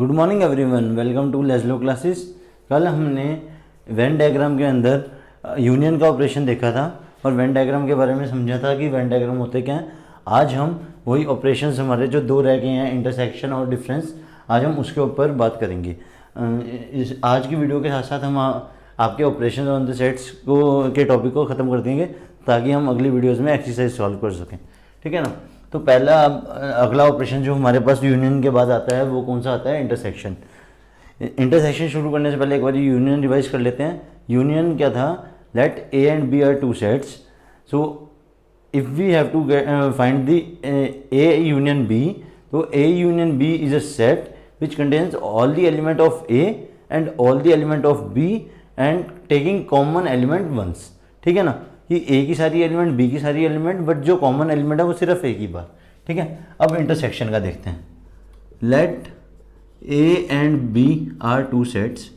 Good morning everyone, welcome to लेस्लो classes. कल हमने वेन डायग्राम के अंदर यूनियन का ऑपरेशन देखा था और वेन डायग्राम के बारे में समझा था कि वेन डायग्राम होते क्या हैं। आज हम वही ऑपरेशंस हमारे जो दो रह गए हैं, इंटरसेक्शन और डिफरेंस, आज हम उसके ऊपर बात करेंगे। आज की वीडियो के साथ साथ हम आपके ऑपरेशन ऑन द सेट्स को के टॉपिक को ख़त्म कर देंगे ताकि हम अगली वीडियोज़ में एक्सरसाइज सॉल्व कर सकें। ठीक है ना। तो पहला अगला ऑपरेशन जो हमारे पास यूनियन के बाद आता है वो कौन सा आता है? इंटरसेक्शन। इंटरसेक्शन शुरू करने से पहले एक बार यूनियन रिवाइज कर लेते हैं। यूनियन क्या था? Let A and B are two sets, so if we have to find the A union B, तो A union B is a set which contains all the element of A and all the element of B and taking common element ones. ठीक है ना, कि ए की सारी element, B की सारी element, but जो कॉमन एलिमेंट है वो सिर्फ एक ही बार। ठीक है। अब इंटरसेक्शन का देखते हैं। Let A and B are two sets,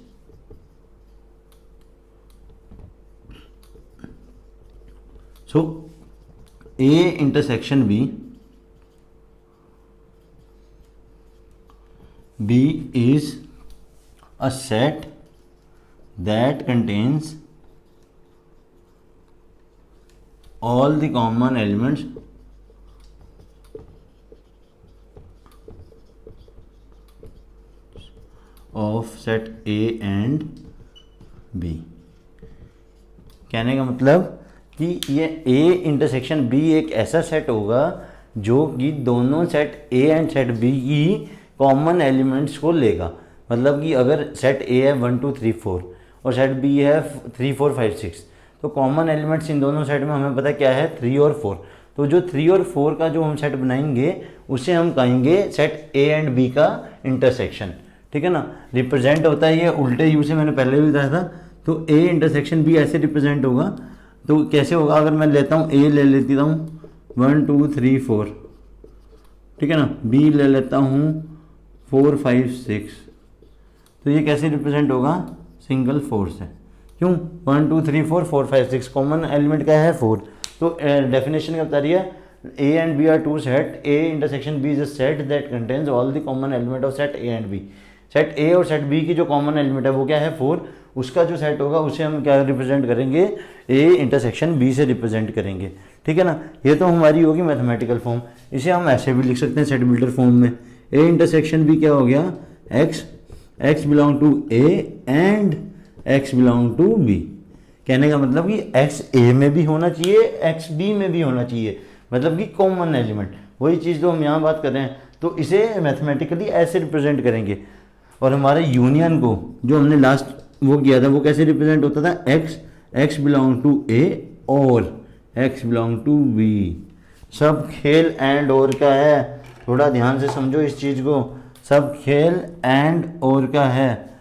so A intersection B, B is a set that contains all the common elements of set A and B। कहने का मतलब कि ये A इंटरसेक्शन B एक ऐसा सेट होगा जो कि दोनों set A and set B की कॉमन एलिमेंट्स को लेगा। मतलब कि अगर सेट A है 1 2 3 4 और सेट B है 3 4 5 6, तो कॉमन एलिमेंट्स इन दोनों सेट में हमें पता क्या है? 3 और 4। तो जो 3 और 4 का जो हम सेट बनाएंगे उसे हम कहेंगे सेट A एंड B का इंटरसेक्शन। ठीक है ना। रिप्रेजेंट होता है ये उल्टे यू से, मैंने पहले भी बताया था। तो A इंटरसेक्शन B ऐसे रिप्रेजेंट होगा। तो कैसे होगा? अगर मैं लेता हूँ A ले लेता हूँ 1 2 3 4, ठीक है ना, B ले लेता हूँ 4 5 6, तो ये कैसे रिप्रेजेंट होगा? सिंगल 4 से। क्यों? 1 2 3 4 4 5 6, कॉमन एलिमेंट क्या है? 4। तो डेफिनेशन क्या बता रही है? A and B are two set, A intersection B is a set that contains all the common element of set A and B. Set A और सेट बी की जो कॉमन एलिमेंट है वो क्या है? 4। उसका जो सेट होगा उसे हम क्या रिप्रेजेंट करेंगे? ए इंटरसेक्शन बी से रिप्रेजेंट करेंगे। ठीक है ना। ये तो हमारी होगी मैथमेटिकल फॉर्म। इसे हम ऐसे भी लिख सकते हैं सेट बिल्डर फॉर्म में। ए इंटरसेक्शन बी क्या हो गया? X belong to A and X belong to B. कहने का मतलब कि एक्स ए में भी होना चाहिए, एक्स बी में भी होना चाहिए, मतलब कि कॉमन एलिमेंट। वही चीज़ जो हम यहाँ बात कर रहे हैं, तो इसे मैथमेटिकली ऐसे रिप्रेजेंट करेंगे। और हमारे यूनियन को जो हमने लास्ट वो किया था वो कैसे रिप्रेजेंट होता था? एक्स बिलोंग टू ए और एक्स बिलोंग टू बी। सब खेल एंड और का है, थोड़ा ध्यान से समझो इस चीज़ को। सब खेल एंड और का है।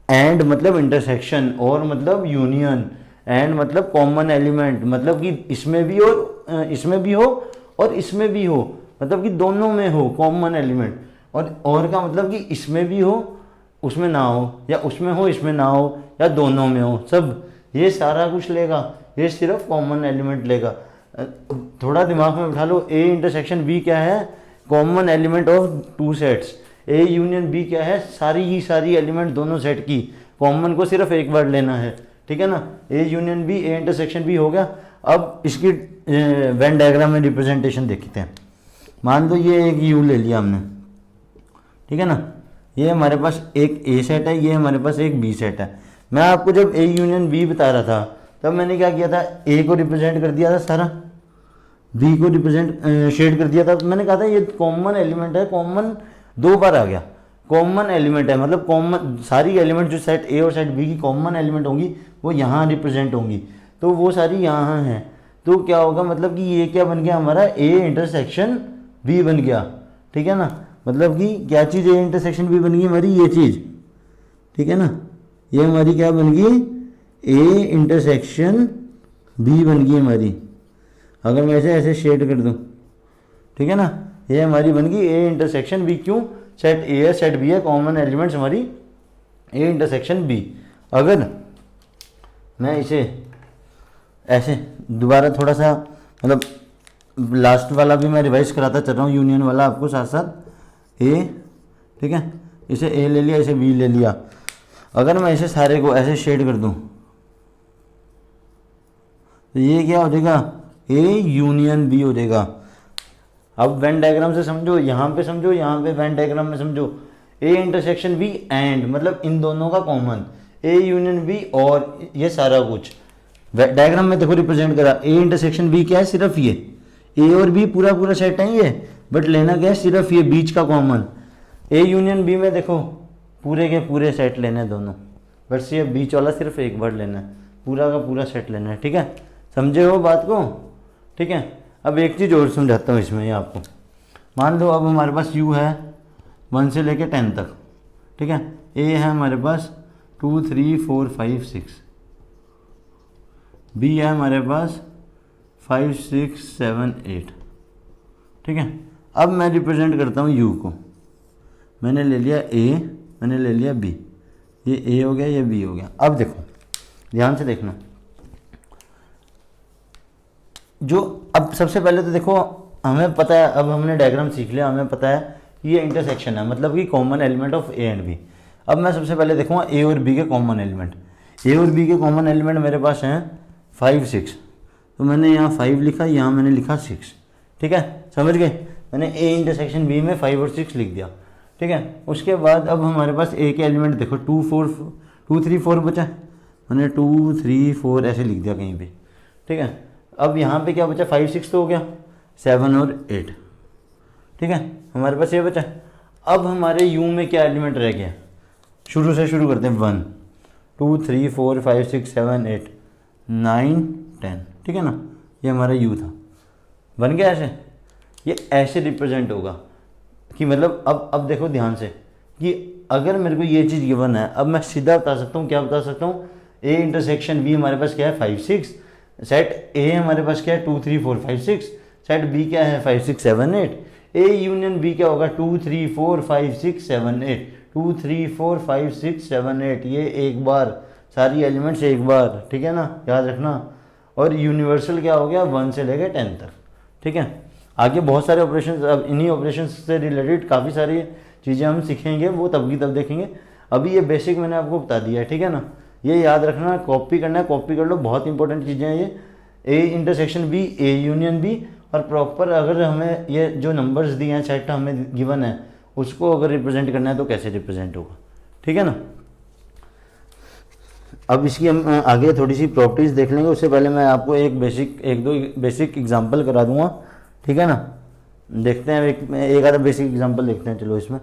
एंड मतलब इंटरसेक्शन, और मतलब यूनियन, एंड मतलब कॉमन एलिमेंट, मतलब कि इसमें भी और इसमें भी हो और इसमें भी हो, मतलब कि दोनों में हो कॉमन एलिमेंट। और का मतलब कि इसमें भी हो उसमें ना हो, या उसमें हो इसमें ना हो, या दोनों में हो, सब ये सारा कुछ लेगा। ये सिर्फ कॉमन एलिमेंट लेगा। थोड़ा दिमाग में बिठा लो। ए इंटरसेक्शन बी क्या है? Common element of two sets. A union B क्या है? सारी ही सारी एलिमेंट दोनों सेट की, कॉमन को सिर्फ एक बार लेना है। ठीक है ना। A union B, A intersection B हो गया। अब इसकी वेन डायग्राम में रिप्रेजेंटेशन देखते हैं। मान लो ये एक यू ले लिया हमने, ठीक है ना। ये हमारे पास एक ए सेट है, ये हमारे पास एक बी सेट है। मैं आपको जब ए यूनियन बी बता रहा था तब मैंने क्या किया था? ए को रिप्रेजेंट कर दिया था सारा, बी को रिप्रेजेंट शेड कर दिया था। मैंने कहा था ये कॉमन एलिमेंट है, कॉमन 2 बार आ गया। कॉमन एलिमेंट है मतलब कॉमन सारी एलिमेंट जो सेट ए और सेट बी की कॉमन एलिमेंट होंगी वो यहाँ रिप्रेजेंट होंगी, तो वो सारी यहाँ हैं। तो क्या होगा? मतलब कि ये क्या बन गया हमारा? ए इंटरसेक्शन बी बन गया। ठीक है ना। मतलब कि क्या चीज़? ए इंटरसेक्शन बी बन गई हमारी ये चीज़। ठीक है ना। ये हमारी क्या बन गई? ए इंटरसेक्शन बी बन गई हमारी। अगर मैं ऐसे ऐसे शेड कर दूँ, ठीक है ना, ये हमारी बन गई ए इंटरसेक्शन बी। क्यों? सेट ए है, सेट बी है, कॉमन एलिमेंट्स हमारी ए इंटरसेक्शन बी। अगर मैं इसे ऐसे दोबारा थोड़ा सा, मतलब लास्ट वाला भी मैं रिवाइज कराता चल रहा हूँ, यूनियन वाला आपको साथ साथ ए, ठीक है, इसे ए ले लिया, इसे बी ले लिया। अगर मैं इसे सारे को ऐसे शेड कर दूं तो ये क्या हो जाएगा, ए यूनियन बी हो जाएगा। अब वेन डायग्राम से समझो, यहाँ पे समझो, यहाँ पे वेन डायग्राम में समझो, ए इंटरसेक्शन बी एंड मतलब इन दोनों का कॉमन, ए यूनियन बी और ये सारा कुछ डायग्राम में देखो रिप्रेजेंट करा। ए इंटरसेक्शन बी क्या है, सिर्फ ये ए और बी पूरा पूरा सेट है ये, बट लेना क्या है, सिर्फ ये बीच का कॉमन। ए यूनियन बी में देखो पूरे के पूरे सेट लेने हैं दोनों, बट सिर्फ बीच वाला सिर्फ एक बार लेना है, पूरा का पूरा सेट लेना है। ठीक है, समझे हो बात को? ठीक है, अब एक चीज़ और समझाता हूँ इसमें ये आपको। मान लो अब हमारे पास यू है 1 से लेके 10 तक, ठीक है। ए है हमारे पास 2 3 4 5 6, बी है हमारे पास 5 6 7 8, ठीक है। अब मैं रिप्रेजेंट करता हूँ यू को, मैंने ले लिया ए, मैंने ले लिया बी, ये ए हो गया, ये बी हो गया। अब देखो ध्यान से देखना, जो अब सबसे पहले तो देखो हमें पता है, अब हमने डायग्राम सीख लिया, हमें पता है कि ये इंटरसेक्शन है, मतलब कि common element of A and B. अब मैं सबसे पहले देखूँगा ए और बी के कॉमन एलिमेंट। ए और बी के कॉमन एलिमेंट मेरे पास हैं 5 6, तो मैंने यहाँ 5 लिखा, यहाँ मैंने लिखा 6, ठीक है, समझ गए। मैंने ए इंटरसेक्शन बी में 5 और 6 लिख दिया, ठीक है। उसके बाद अब हमारे पास ए के एलिमेंट देखो 2 3 4 बचा, मैंने 2 3 4 ऐसे लिख दिया कहीं पे, ठीक है। अब यहाँ पे क्या बचा, 5 6 तो हो गया, 7 और 8, ठीक है, हमारे पास ये बचा। अब हमारे यू में क्या एलिमेंट रह गया, शुरू से शुरू करते हैं, 1 2 3 4 5 6 7 8 9 10, ठीक है ना, ये हमारा यू था, बन गया ऐसे। ये ऐसे रिप्रेजेंट होगा कि मतलब अब देखो ध्यान से कि अगर मेरे को ये चीज़ गिवन है, अब मैं सीधा बता सकता हूँ, क्या बता सकता हूँ, ए इंटरसेक्शन बी हमारे पास क्या है 5 6, सेट ए हमारे पास क्या है 2 3 4 5 6, सेट बी क्या है 5 6 7 8, ए यूनियन बी क्या होगा 2 3 4 5 6 7 8, 2 3 4 5 6 7 8, ये एक बार सारी एलिमेंट्स एक बार, ठीक है ना, याद रखना। और यूनिवर्सल क्या हो गया 1 से लेकर 10 तक, ठीक है। आगे बहुत सारे ऑपरेशन, अब इन्हीं ऑपरेशन से रिलेटेड काफ़ी सारी चीज़ें हम सीखेंगे, वो तब की तब देखेंगे। अभी ये बेसिक मैंने आपको बता दिया है, ठीक है ना, ये याद रखना, कॉपी करना है, कॉपी कर लो, बहुत इंपॉर्टेंट चीज़ें हैं ये। A intersection B, A union B, और प्रॉपर अगर हमें ये जो नंबर्स दिए हैं, सेट हमें गिवन है, उसको अगर रिप्रेजेंट करना है तो कैसे रिप्रेजेंट होगा, ठीक है ना। अब इसकी हम आगे थोड़ी सी प्रॉपर्टीज़ देख लेंगे, उससे पहले मैं आपको एक दो बेसिक एग्जांपल करा दूंगा, ठीक है ना। देखते हैं एक आधा बेसिक एग्जांपल देखते हैं, चलो इसमें।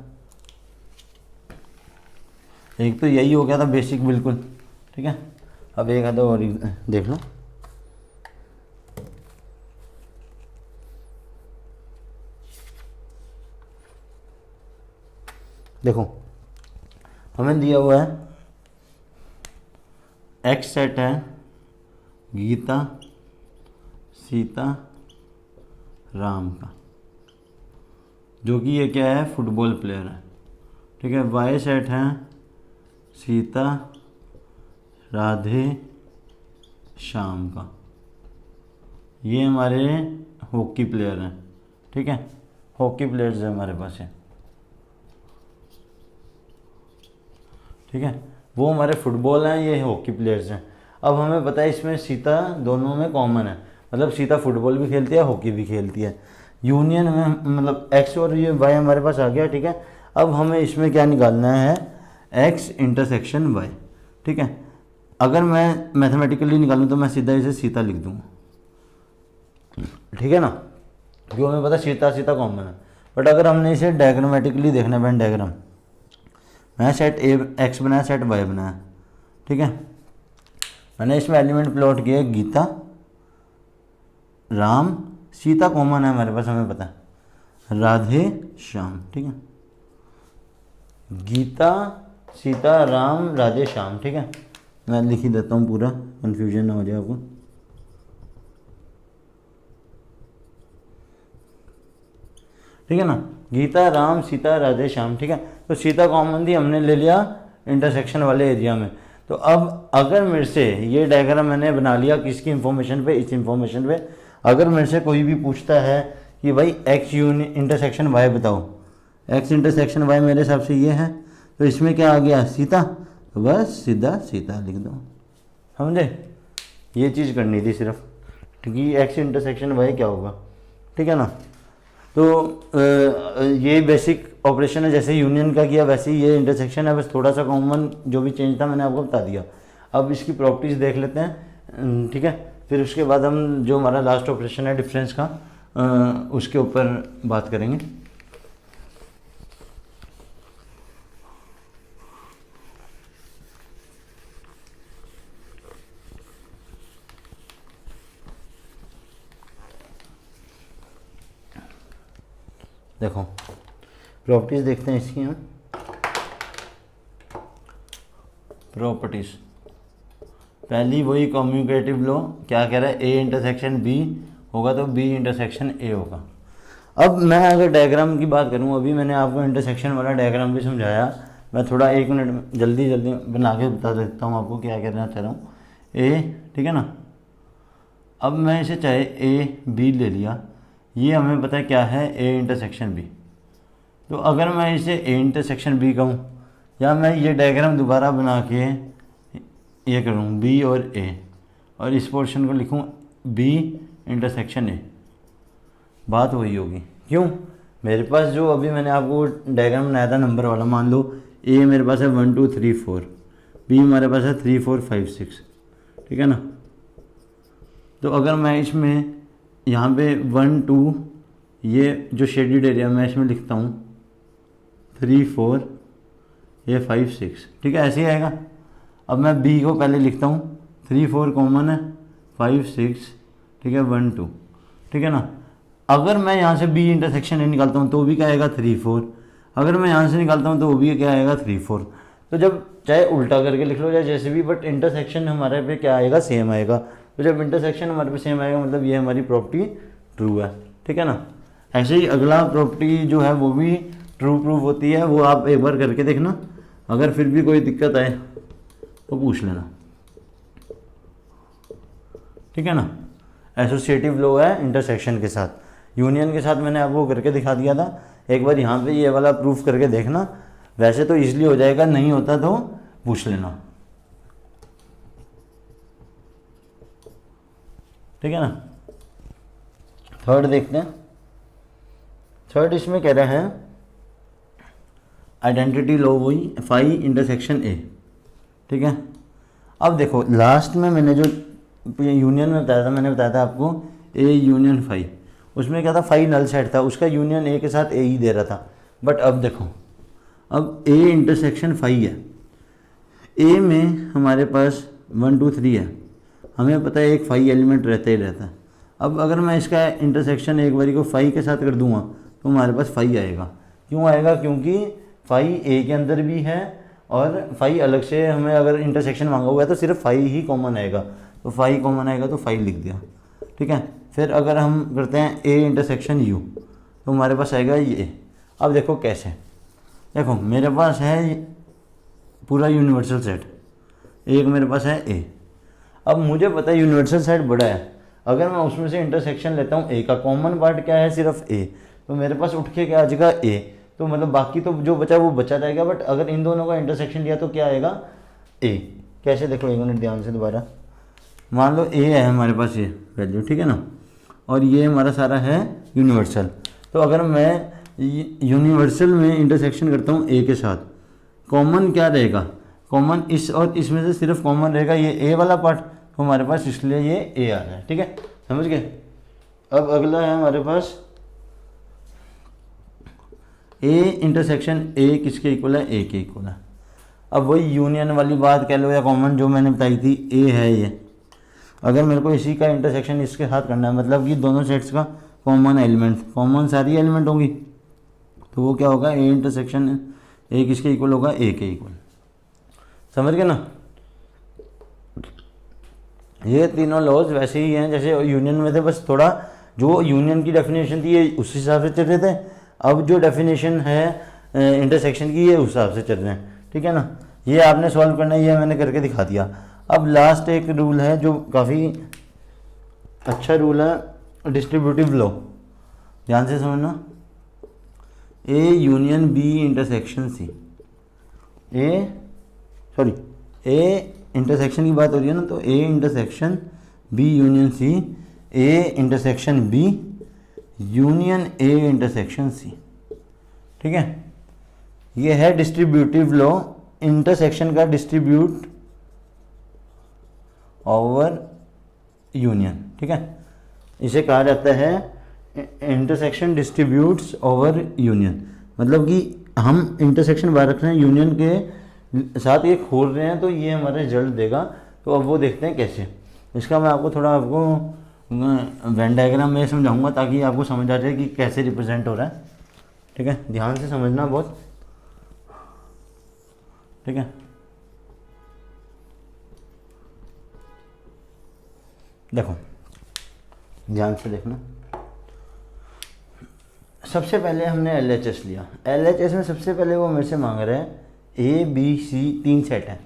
एक तो यही हो गया था बेसिक बिल्कुल, ठीक है। अब एक आधा और देख लो। देखो हमें दिया हुआ है एक्स सेट है गीता सीता राम का, जो कि ये क्या है, फुटबॉल प्लेयर है, ठीक है। वाई सेट है सीता राधे श्याम का, ये हमारे हॉकी प्लेयर हैं, ठीक है, हॉकी प्लेयर्स है हमारे पास है, ठीक है। वो हमारे फुटबॉल हैं, ये हॉकी प्लेयर्स हैं। अब हमें पता है इसमें सीता दोनों में कॉमन है, मतलब सीता फुटबॉल भी खेलती है, हॉकी भी खेलती है। यूनियन में मतलब एक्स और ये वाई हमारे पास आ गया, ठीक है। अब हमें इसमें क्या निकालना है, एक्स इंटरसेक्शन वाई, ठीक है। अगर मैं मैथमेटिकली निकालूँ तो मैं सीधा इसे सीता लिख दूँगा, ठीक है ना, जो हमें पता सीता सीता कॉमन है। बट अगर हमने इसे डायग्रामेटिकली देखना है, वेन डायग्राम, मैंने सेट ए एक्स बनाया, सेट वाई बनाया, ठीक है। मैंने इसमें एलिमेंट प्लॉट किया, गीता राम सीता कॉमन है हमारे पास, हमें पता है, राधे श्याम, ठीक है। गीता सीता राम राधे श्याम, ठीक है। मैं लिख ही देता हूँ पूरा, कन्फ्यूजन ना हो जाए आपको। ठीक है ना, गीता राम सीता राधे श्याम, ठीक है। तो सीता कॉमन थी, हमने ले लिया इंटरसेक्शन वाले एरिया में। तो अब अगर मेरे से ये डायग्राम मैंने बना लिया किसकी इंफॉर्मेशन पे, इस इंफॉर्मेशन पे, अगर मेरे से कोई भी पूछता है कि भाई एक्स इंटरसेक्शन वाई बताओ, एक्स इंटरसेक्शन वाई मेरे हिसाब से ये है, तो इसमें क्या आ गया सीता, तो बस सीधा सीता लिख दो, समझे। ये चीज़ करनी थी सिर्फ, क्योंकि एक्स इंटरसेक्शन वाई क्या होगा, ठीक है ना। तो ये बेसिक ऑपरेशन है, जैसे यूनियन का किया वैसे ही ये इंटरसेक्शन है, बस थोड़ा सा कॉमन जो भी चेंज था मैंने आपको बता दिया। अब इसकी प्रॉपर्टीज़ देख लेते हैं, ठीक है। फिर उसके बाद हम जो हमारा लास्ट ऑपरेशन है डिफरेंस का, उसके ऊपर बात करेंगे। देखो प्रॉपर्टीज़ देखते हैं इसकी हम। प्रॉपर्टीज़ पहली वही कम्यूटेटिव लॉ, क्या कह रहा है, ए इंटरसेक्शन बी होगा तो बी इंटरसेक्शन ए होगा। अब मैं अगर डायग्राम की बात करूं, अभी मैंने आपको इंटरसेक्शन वाला डायग्राम भी समझाया, मैं थोड़ा 1 मिनट जल्दी बना के बता देता हूं आपको क्या कहना चाह रहा हूँ। ए, ठीक है ना। अब मैं इसे चाहे ए बी ले लिया, ये हमें पता है क्या है, ए इंटरसेक्शन बी। तो अगर मैं इसे ए इंटरसेक्शन बी कहूँ, या मैं ये डायग्राम दोबारा बना के ये करूँ बी और ए, और इस पोर्शन को लिखूँ बी इंटरसेक्शन ए, बात वही होगी। क्यों, मेरे पास जो अभी मैंने आपको डायग्राम बनाया था नंबर वाला, मान लो ए मेरे पास है 1 2 3 4, बी हमारे पास है 3 4 5 6, ठीक है ना। तो अगर मैं इसमें यहाँ पे 1 2 ये जो शेडेड एरिया मैं इसमें लिखता हूँ 3 4 ये 5 6, ठीक है, ऐसे ही आएगा। अब मैं बी को पहले लिखता हूँ 3 4 कॉमन है, 5 6, ठीक है, 1 2, ठीक है ना। अगर मैं यहाँ से बी इंटरसेक्शन ए निकालता हूँ तो भी क्या आएगा 3 4, अगर मैं यहाँ से निकालता हूँ तो वो भी क्या आएगा 3 4। तो जब चाहे उल्टा करके लिख लो, चाहे जैसे भी, बट इंटरसेक्शन हमारे पे क्या आएगा, सेम आएगा। तो जब इंटरसेक्शन हमारे पे सेम आएगा मतलब ये हमारी प्रॉपर्टी ट्रू है, ठीक है ना। ऐसे ही अगला प्रॉपर्टी जो है वो भी ट्रू प्रूफ होती है, वो आप एक बार करके देखना, अगर फिर भी कोई दिक्कत आए तो पूछ लेना, ठीक है ना। एसोसिएटिव लॉ है इंटरसेक्शन के साथ, यूनियन के साथ मैंने आपको करके दिखा दिया था। एक बार यहाँ पे ये वाला प्रूफ करके देखना, वैसे तो इजीली हो जाएगा, नहीं होता तो पूछ लेना, ठीक है ना। थर्ड देखते हैं। थर्ड इसमें कह रहा है आइडेंटिटी लॉ वही फाई इंटरसेक्शन ए, ठीक है। अब देखो लास्ट में मैंने जो यूनियन में बताया था, मैंने बताया था आपको ए यूनियन फाई, उसमें क्या था, फाई नल सेट था, उसका यूनियन ए के साथ ए ही दे रहा था। बट अब देखो, अब ए इंटरसेक्शन फाई है, ए में हमारे पास 1 2 3 है, हमें पता है एक फाई एलिमेंट रहता ही रहता है। अब अगर मैं इसका इंटरसेक्शन एक बारी को फाई के साथ कर दूंगा तो हमारे पास फाई आएगा। क्यों आएगा, क्योंकि फाई ए के अंदर भी है और फाई अलग से, हमें अगर इंटरसेक्शन मांगा हुआ है तो सिर्फ फाई ही कॉमन आएगा, तो फाई कॉमन आएगा तो फाई लिख दिया, ठीक है। फिर अगर हम करते हैं ए इंटरसेक्शन यू तो हमारे पास आएगा ये। अब देखो कैसे, देखो मेरे पास है पूरा यूनिवर्सल सेट, एक मेरे पास है ए। अब मुझे पता है यूनिवर्सल सेट बड़ा है, अगर मैं उसमें से इंटरसेक्शन लेता हूँ ए का, कॉमन पार्ट क्या है, सिर्फ ए, तो मेरे पास उठ के क्या आ जाएगा ए, तो मतलब बाकी तो जो बचा वो बचा रहेगा। बट अगर इन दोनों का इंटरसेक्शन लिया तो क्या आएगा ए। कैसे, देखो 1 मिनट ध्यान से दोबारा, मान लो ए है हमारे पास ये वैल्यू, ठीक है ना, और ये हमारा सारा है यूनिवर्सल। तो अगर मैं यूनिवर्सल में इंटरसेक्शन करता हूँ ए के साथ, कॉमन क्या रहेगा, कॉमन इस और इसमें से सिर्फ कॉमन रहेगा ये ए वाला पार्ट, तो हमारे पास इसलिए ये ए आ रहा है, ठीक है, समझ गए। अब अगला है हमारे पास ए इंटरसेक्शन ए किसके इक्वल है, ए के इक्वल है। अब वही यूनियन वाली बात कह लो या कॉमन जो मैंने बताई थी, ए है ये, अगर मेरे को इसी का इंटरसेक्शन इसके साथ करना है, मतलब कि दोनों सेट्स का कॉमन एलिमेंट, कॉमन सारी एलिमेंट होंगी, तो वो क्या होगा, ए इंटरसेक्शन ए किसके इक्वल होगा, ए के इक्वल। समझ गए ना। ये तीनों लॉज वैसे ही हैं जैसे यूनियन में थे, बस थोड़ा जो यूनियन की डेफिनेशन थी ये उस हिसाब से चल रहे थे, अब जो डेफिनेशन है इंटरसेक्शन की ये उस हिसाब से चल रहे हैं, ठीक है ना। ये आपने सॉल्व करना है, ये मैंने करके दिखा दिया। अब लास्ट एक रूल है जो काफ़ी अच्छा रूल है, डिस्ट्रीब्यूटिव लॉ, ध्यान से समझना। A union B intersection C, A intersection की बात हो रही है ना, तो A intersection B union C, A intersection B union A intersection C. ठीक है, ये है डिस्ट्रीब्यूटिव लॉ इंटरसेक्शन का, डिस्ट्रीब्यूट ओवर यूनियन। ठीक है, इसे कहा जाता है इंटरसेक्शन डिस्ट्रीब्यूट्स ओवर यूनियन। मतलब कि हम इंटरसेक्शन बाहर रख रहे हैं, यूनियन के साथ ये खोल रहे हैं, तो ये हमारे रिजल्ट देगा। तो अब वो देखते हैं कैसे। इसका मैं आपको थोड़ा वेन डायग्राम में समझाऊंगा ताकि आपको समझ आ जाए कि कैसे रिप्रेजेंट हो रहा है। ठीक है, ध्यान से समझना बहुत। ठीक है, देखो ध्यान से देखना। सबसे पहले हमने LHS लिया। LHS में सबसे पहले वो मेरे से मांग रहा है ABC 3 सेट है।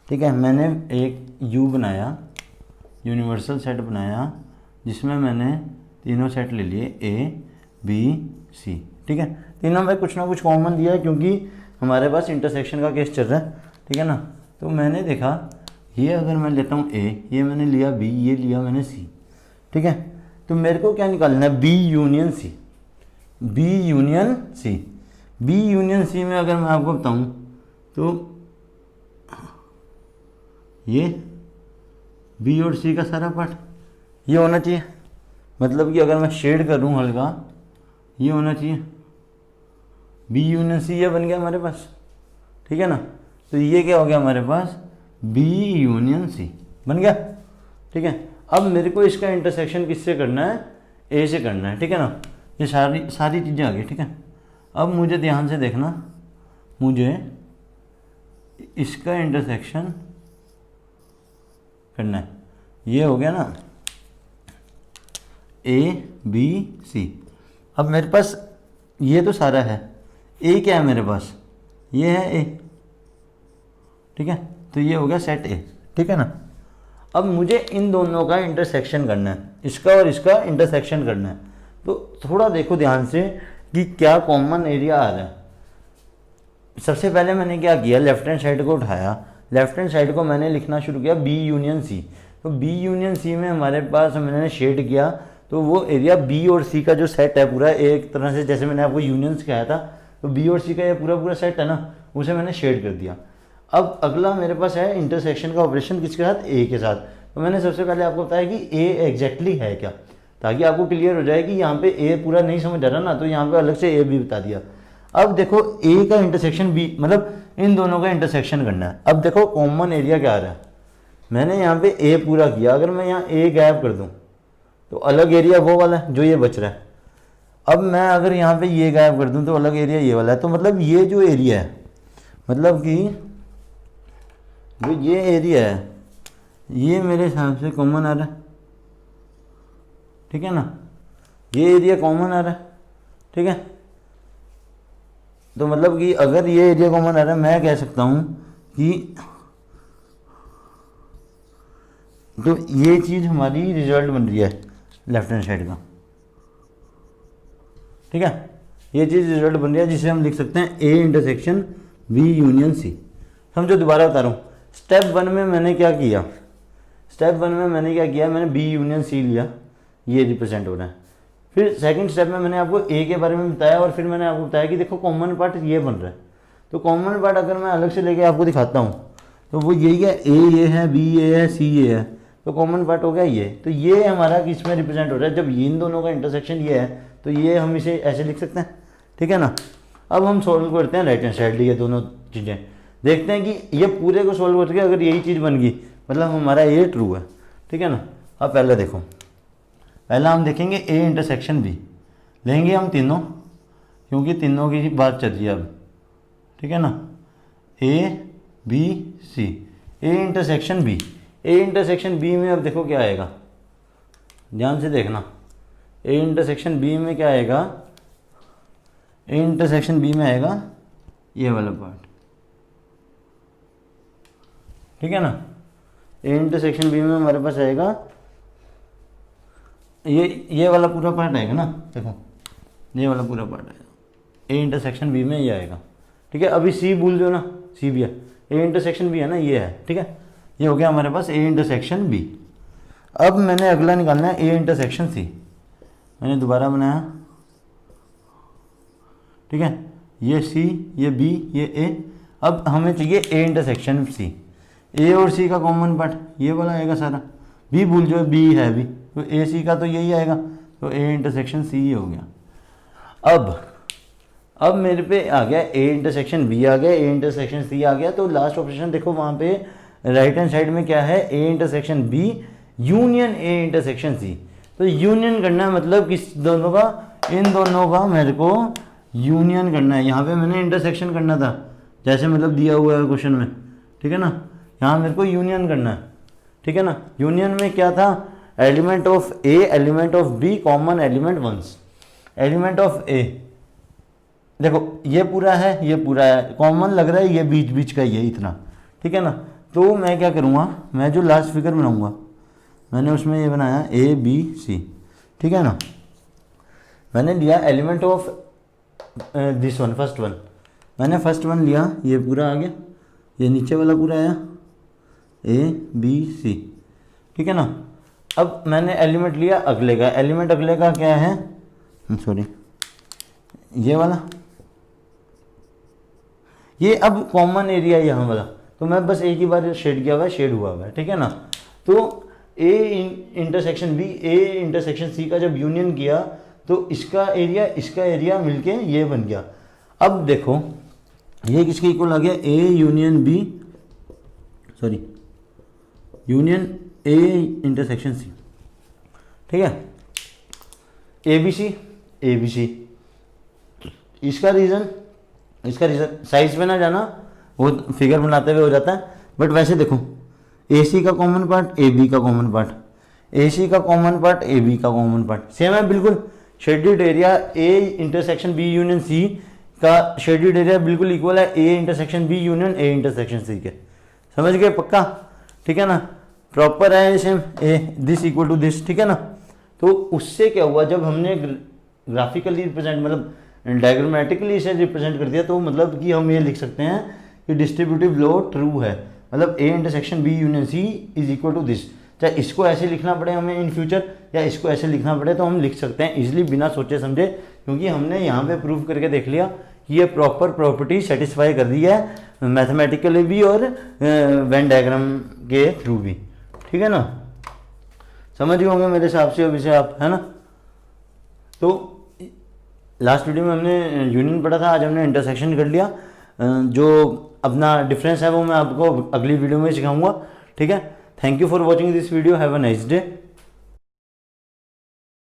ठीक है, मैंने एक U बनाया, यूनिवर्सल सेट बनाया, जिसमें मैंने तीनों सेट ले लिए ABC। ठीक है, तीनों में कुछ ना कुछ कॉमन दिया है क्योंकि हमारे पास इंटरसेक्शन का केस चल रहा है। ठीक है ना, तो मैंने देखा ये अगर मैं लेता हूँ A, ये मैंने लिया B, ये लिया मैंने C। ठीक है, तो मेरे को क्या निकालना है? B union C। B union C, B union C में अगर मैं आपको बताऊँ तो ये B और C का सारा पार्ट ये होना चाहिए। मतलब कि अगर मैं शेड करूँ हल्का, ये होना चाहिए। B यूनियन C ये बन गया हमारे पास। ठीक है ना, तो ये क्या हो गया हमारे पास? B यूनियन C बन गया। ठीक है, अब मेरे को इसका इंटरसेक्शन किससे करना है? A से करना है। ठीक है ना, ये सारी चीज़ें आ गई। ठीक है, अब मुझे ध्यान से देखना, मुझे इसका इंटरसेक्शन करना है। ये हो गया ना ABC। अब मेरे पास ये तो सारा है, A क्या है मेरे पास? ये है A। ठीक है, तो ये हो गया सेट A। ठीक है ना, अब मुझे इन दोनों का इंटरसेक्शन करना है, इसका और इसका इंटरसेक्शन करना है। तो थोड़ा देखो ध्यान से कि क्या कॉमन एरिया आ रहा है। सबसे पहले मैंने क्या किया, लेफ्ट हैंड साइड को उठाया, लेफ्ट हैंड साइड को मैंने लिखना शुरू किया B यूनियन C। तो B यूनियन C में हमारे पास मैंने शेड किया, तो वो एरिया B और C का जो सेट है पूरा, एक तरह से जैसे मैंने आपको यूनियंस कहा था, तो B और C का ये पूरा सेट है ना, उसे मैंने शेड कर दिया। अब अगला मेरे पास है इंटरसेक्शन का ऑपरेशन, किसके साथ? A के साथ। तो मैंने सबसे पहले आपको बताया कि A एग्जैक्टली है क्या, ताकि आपको क्लियर हो जाए कि यहाँ पे A पूरा नहीं समझ आ रहा ना, तो यहाँ पे अलग से A भी बता दिया। अब देखो A का इंटरसेक्शन B, मतलब इन दोनों का इंटरसेक्शन करना है। अब देखो कॉमन एरिया क्या आ रहा है, मैंने यहाँ पे A पूरा किया, अगर मैं यहाँ A गायब कर दूँ तो अलग एरिया वो वाला है जो ये बच रहा है। अब मैं अगर यहाँ पे ये गायब कर दूँ तो अलग एरिया ये वाला है। तो मतलब ये जो एरिया है, मतलब कि जो ये एरिया है, ये मेरे हिसाब से कॉमन आ रहा है। ठीक है ना, ये एरिया कॉमन आ रहा है। ठीक है, तो मतलब कि अगर ये एरिया कॉमन आ रहा है, मैं कह सकता हूँ कि तो ये चीज़ हमारी रिजल्ट बन रही है लेफ्ट हैंड साइड का। ठीक है, ये चीज़ रिजल्ट बन रही है, जिसे हम लिख सकते हैं A intersection B union C। समझो, दोबारा बता रहा हूँ। स्टेप 1 में मैंने क्या किया, मैंने B यूनियन C लिया, ये रिप्रेजेंट हो रहा है। फिर सेकंड स्टेप में मैंने आपको A के बारे में बताया, और फिर मैंने आपको बताया कि देखो कॉमन पार्ट ये बन रहा है। तो कॉमन पार्ट अगर मैं अलग से लेके आपको दिखाता हूँ तो वो यही है, A ये है, B ये है, C ये है, तो कॉमन पार्ट हो गया ये। तो ये हमारा किस में रिप्रेजेंट हो रहा है? जब इन दोनों का इंटरसेक्शन ये है तो ये हम इसे ऐसे लिख सकते हैं। ठीक है ना, अब हम सोल्व करते हैं राइट हैंड साइड, ये दोनों चीज़ें देखते हैं कि ये पूरे को सोल्व करके अगर यही चीज़ बन गई, मतलब हमारा ये ट्रू है। ठीक है ना, अब पहले देखो, पहला हम देखेंगे A इंटरसेक्शन B लेंगे हम तीनों, क्योंकि तीनों की बात चल रही है अब। ठीक है ना, A B C, A intersection B में अब देखो क्या आएगा, ध्यान से देखना। A इंटरसेक्शन B में क्या आएगा? A इंटरसेक्शन B में आएगा ये वाला पार्ट। ठीक है ना, A इंटरसेक्शन B में हमारे पास आएगा ये वाला पूरा पार्ट आएगा ना, देखो ये वाला पूरा पार्ट आएगा, A इंटरसेक्शन B में ये आएगा। ठीक है, अभी C भूल दो ना, सी भी है, ए इंटरसेक्शन बी है ना, ये है, ठीक है। ये हो गया हमारे पास ए इंटरसेक्शन बी। अब मैंने अगला निकालना है ए इंटरसेक्शन सी। मैंने दोबारा बनाया, ठीक है, ये सी, ये बी, ये ए। अब हमें चाहिए ए इंटरसेक्शन सी। ए और सी का कॉमन पार्ट ये वाला आएगा सारा, बी भूल जाओ, बी है बी, तो ए सी का तो यही आएगा, तो ए इंटरसेक्शन सी ही हो गया। अब मेरे पे आ गया ए इंटरसेक्शन बी आ गया, ए इंटरसेक्शन सी आ गया। तो लास्ट ऑप्शन देखो वहाँ पे राइट हैंड साइड में क्या है, A intersection B union A intersection C. तो यूनियन करना है, मतलब किस दोनों का, इन दोनों का मेरे को यूनियन करना है। यहाँ पे मैंने इंटरसेक्शन करना था, जैसे मतलब दिया हुआ है क्वेश्चन में, ठीक है ना। यहाँ मेरे को यूनियन करना है, ठीक है ना। यूनियन में क्या था, element of A, element of B, common element ones. Element of A देखो ये पूरा है, ये पूरा है, कॉमन लग रहा है, ये बीच बीच का ही है इतना, ठीक है ना। तो मैं क्या करूँगा, मैं जो लास्ट फिगर बनाऊँगा, मैंने उसमें ये बनाया ए बी सी, ठीक है ना। मैंने लिया element of this one, first one, मैंने फर्स्ट वन लिया, ये पूरा आ गया, ये नीचे वाला पूरा आया, ए बी सी, ठीक है ना। अब मैंने एलिमेंट लिया अगले का, एलिमेंट अगले का क्या है, सॉरी ये वाला, ये अब कॉमन एरिया है यहाँ वाला, तो मैं बस एक ही बार शेड किया हुआ है, शेड हुआ है, ठीक है ना। तो A intersection B, A intersection C का जब यूनियन किया तो इसका एरिया मिलके ये बन गया। अब देखो ये किसके इक्वल आ गया, A union B, sorry union A intersection C, ठीक है। ए बी सी, इसका रीज़न साइज पे ना जाना, वो फिगर बनाते हुए हो जाता है, बट वैसे देखो ए सी का कॉमन पार्ट, ए बी का कॉमन पार्ट, ए सी का कॉमन पार्ट, ए बी का कॉमन पार्ट सेम है बिल्कुल। Shaded area A intersection B union C का शेडेड एरिया बिल्कुल इक्वल है A intersection B union A intersection C के, समझ गए पक्का, ठीक है ना। प्रॉपर है same, A this equal to this, ठीक है ना। तो उससे क्या हुआ, जब हमने ग्राफिकली रिप्रेजेंट, मतलब डायग्रामेटिकली इसे रिप्रेजेंट कर दिया, तो मतलब कि हम ये लिख सकते हैं कि डिस्ट्रीब्यूटिव लॉ ट्रू है, मतलब A intersection B union C is equal to this. चाहे इसको ऐसे लिखना पड़े हमें इन फ्यूचर, या इसको ऐसे लिखना पड़े, तो हम लिख सकते हैं इजीली बिना सोचे समझे, क्योंकि हमने यहाँ पे प्रूव करके देख लिया कि ये प्रॉपर प्रॉपर्टी सेटिस्फाई कर दी है मैथमेटिकली भी और वेन डायग्राम के थ्रू भी, ठीक है ना। समझ गए होंगे मेरे हिसाब से अभी से आप, है ना। तो लास्ट वीडियो में हमने यूनियन पढ़ा था, आज हमने इंटरसेक्शन कर लिया। जो अपना डिफरेंस है वो मैं आपको अगली वीडियो में सिखाऊंगा, ठीक है। Thank you for watching this video, have a nice day.